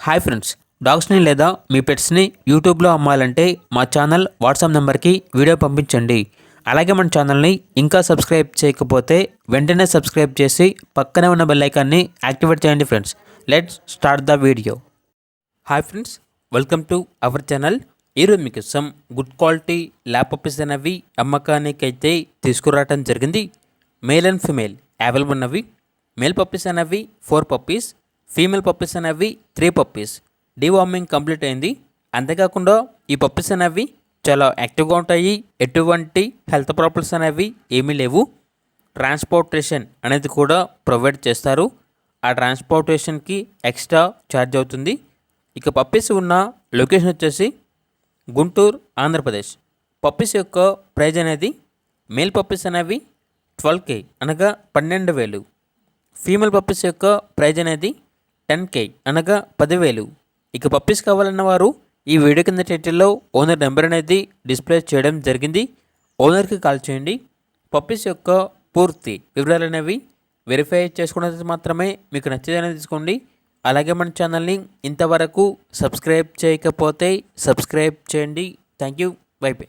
Hi friends, డాగ్స్ని లేదా మీ పెట్స్ని యూట్యూబ్లో అమ్మాలంటే మా ఛానల్ వాట్సాప్ నెంబర్కి వీడియో పంపించండి. అలాగే మన ఛానల్ని ఇంకా సబ్స్క్రైబ్ చేయకపోతే వెంటనే సబ్స్క్రైబ్ చేసి పక్కనే ఉన్న బెల్ ఐకాన్ని యాక్టివేట్ చేయండి friends. Let's start the video. Hi friends, welcome to our channel. ఈరోజు మీకు some good quality lab puppies అనేవి అమ్మకానికి అయితే తీసుకురావడం జరిగింది. మేల్ అండ్ ఫీమేల్ అవైలబుల్ ఉన్నవి. మేల్ పప్పీస్ అనేవి 4 పప్పీస్, ఫీమేల్ పప్పీస్ అనేవి 3 పప్పీస్. డీవార్మింగ్ కంప్లీట్ అయింది. అంతేకాకుండా ఈ పప్పీస్ అనేవి చాలా యాక్టివ్గా ఉంటాయి. ఎటువంటి హెల్త్ ప్రాబ్లమ్స్ అనేవి ఏమీ లేవు. ట్రాన్స్పోర్టేషన్ అనేది కూడా ప్రొవైడ్ చేస్తారు. ఆ ట్రాన్స్పోర్టేషన్కి ఎక్స్ట్రా ఛార్జ్ అవుతుంది. ఇక పప్పీస్ ఉన్న లొకేషన్ వచ్చేసి గుంటూరు, ఆంధ్రప్రదేశ్. పప్పీస్ యొక్క ప్రైజ్ అనేది మేల్ పప్పీస్ అనేవి 12K అనగా 12,000. ఫీమేల్ పప్పీస్ యొక్క ప్రైజ్ అనేది 10K అనగా 10,000. ఇక పప్పీస్ కావాలన్న వారు ఈ వీడియో కింద టైటిల్లో ఓనర్ నెంబర్ అనేది డిస్ప్లే చేయడం జరిగింది. ఓనర్కి కాల్ చేయండి. పప్పీస్ యొక్క పూర్తి వివరాలు అనేవి వెరిఫై చేసుకున్నది మాత్రమే మీకు నచ్చేదని తీసుకోండి. అలాగే మన ఛానల్ని ఇంతవరకు సబ్స్క్రైబ్ చేయకపోతే సబ్స్క్రైబ్ చేయండి. Thank you. By by.